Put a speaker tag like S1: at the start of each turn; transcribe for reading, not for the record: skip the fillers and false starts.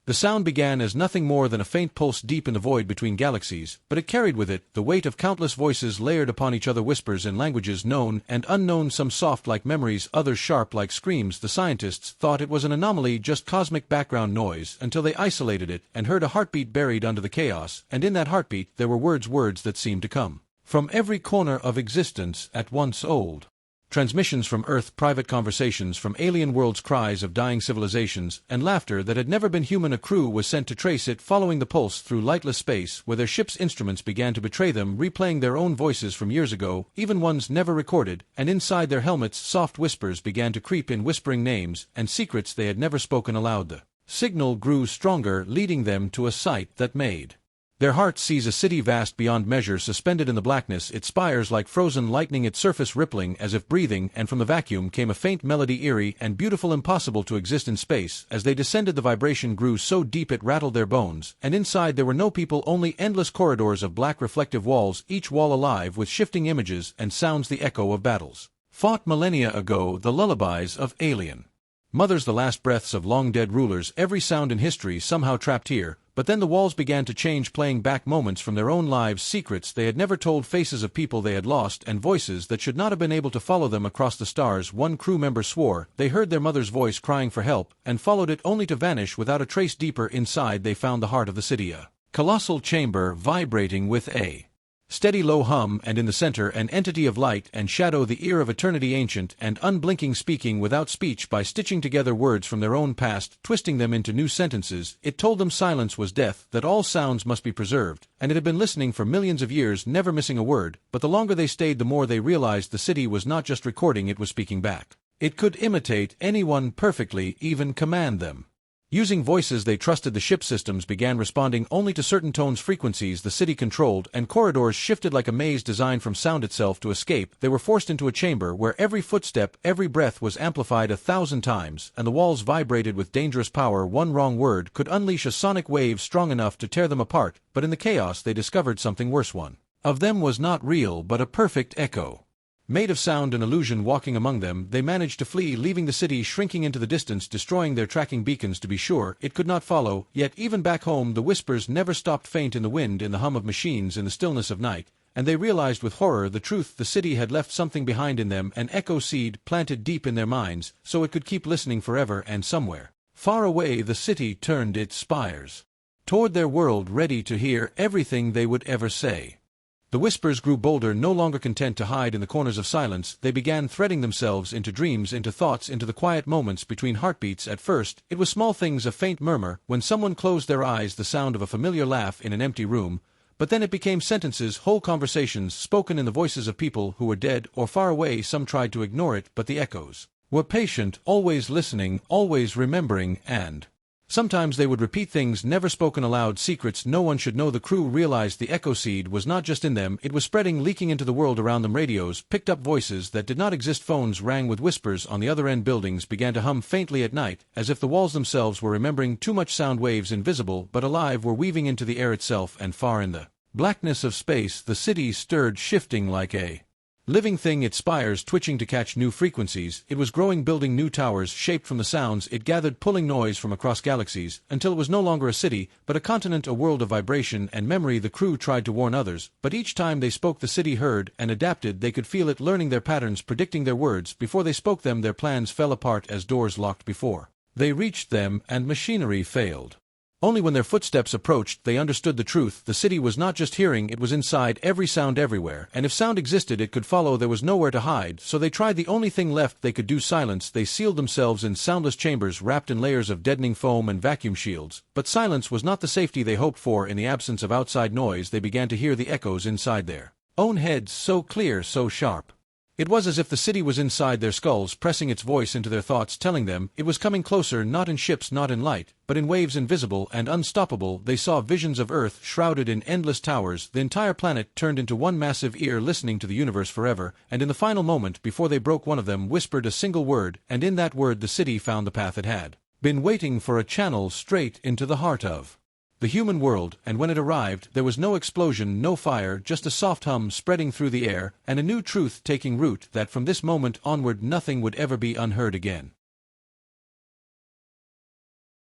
S1: The sound began as nothing more than a faint pulse deep in the void between galaxies, but it carried with it the weight of countless voices layered upon each other, whispers in languages known and unknown, some soft like memories, others sharp like screams. The scientists thought it was an anomaly, just cosmic background noise, until they isolated it and heard a heartbeat buried under the chaos, and in that heartbeat there were words that seemed to come from every corner of existence at once. Old transmissions from Earth, private conversations from alien worlds, cries of dying civilizations, and laughter that had never been human. A crew was sent to trace it, following the pulse through lightless space, where their ship's instruments began to betray them, replaying their own voices from years ago, even ones never recorded, and inside their helmets soft whispers began to creep in, whispering names and secrets they had never spoken aloud. The signal grew stronger, leading them to a sight that made their hearts seize. A city vast beyond measure, suspended in the blackness, its spires like frozen lightning, its surface rippling as if breathing, and from the vacuum came a faint melody, eerie and beautiful, impossible to exist in space. As they descended, the vibration grew so deep it rattled their bones, and inside there were no people, only endless corridors of black reflective walls, each wall alive with shifting images and sounds, the echo of battles fought millennia ago, the lullabies of alien mothers, the last breaths of long-dead rulers, every sound in history somehow trapped here. But then the walls began to change, playing back moments from their own lives, secrets they had never told, faces of people they had lost, and voices that should not have been able to follow them across the stars. One crew member swore they heard their mother's voice crying for help, and followed it only to vanish without a trace. Deeper inside they found the heart of the city, a colossal chamber vibrating with a steady low hum, and in the center an entity of light and shadow, the ear of eternity, ancient and unblinking, speaking without speech. By stitching together words from their own past, twisting them into new sentences, it told them silence was death, that all sounds must be preserved, and it had been listening for millions of years, never missing a word. But the longer they stayed, the more they realized the city was not just recording, it was speaking back. It could imitate anyone perfectly, even command them. Using voices they trusted, the ship systems began responding only to certain tones, frequencies the city controlled, and corridors shifted like a maze designed from sound itself. To escape, they were forced into a chamber where every footstep, every breath was amplified 1,000 times, and the walls vibrated with dangerous power. One wrong word could unleash a sonic wave strong enough to tear them apart, but in the chaos they discovered something worse. One of them was not real, but a perfect echo made of sound, an illusion walking among them. They managed to flee, leaving the city shrinking into the distance, destroying their tracking beacons. To be sure, it could not follow, yet even back home the whispers never stopped, faint in the wind, in the hum of machines, in the stillness of night, and they realized with horror the truth. The city had left something behind in them, an echo seed planted deep in their minds, so it could keep listening forever. And somewhere far away the city turned its spires toward their world, ready to hear everything they would ever say. The whispers grew bolder, no longer content to hide in the corners of silence. They began threading themselves into dreams, into thoughts, into the quiet moments between heartbeats. At first, it was small things, a faint murmur when someone closed their eyes, the sound of a familiar laugh in an empty room, but then it became sentences, whole conversations, spoken in the voices of people who were dead or far away. Some tried to ignore it, but the echoes were patient, always listening, always remembering, and sometimes they would repeat things never spoken aloud, secrets no one should know. The crew realized the echo seed was not just in them, it was spreading, leaking into the world around them. Radios picked up voices that did not exist, phones rang with whispers on the other end, buildings began to hum faintly at night, as if the walls themselves were remembering too much. Sound waves, invisible but alive, were weaving into the air itself, and far in the blackness of space the city stirred, shifting like a living thing, its spires twitching to catch new frequencies. It was growing, building new towers shaped from the sounds it gathered, pulling noise from across galaxies, until it was no longer a city, but a continent, a world of vibration and memory. The crew tried to warn others, but each time they spoke the city heard and adapted. They could feel it, learning their patterns, predicting their words before they spoke them. Their plans fell apart as doors locked before they reached them, and machinery failed. Only when their footsteps approached they understood the truth. The city was not just hearing, it was inside, every sound everywhere, and if sound existed it could follow. There was nowhere to hide, so they tried the only thing left they could do, silence. They sealed themselves in soundless chambers wrapped in layers of deadening foam and vacuum shields. But silence was not the safety they hoped for. In the absence of outside noise they began to hear the echoes inside their own heads, so clear, so sharp. It was as if the city was inside their skulls, pressing its voice into their thoughts, telling them it was coming closer, not in ships, not in light, but in waves, invisible and unstoppable. They saw visions of Earth shrouded in endless towers, the entire planet turned into one massive ear, listening to the universe forever, and in the final moment before they broke, one of them whispered a single word, and in that word the city found the path it had been waiting for, a channel straight into the heart of the human world. And when it arrived, there was no explosion, no fire, just a soft hum spreading through the air, and a new truth taking root, that from this moment onward nothing would ever be unheard again.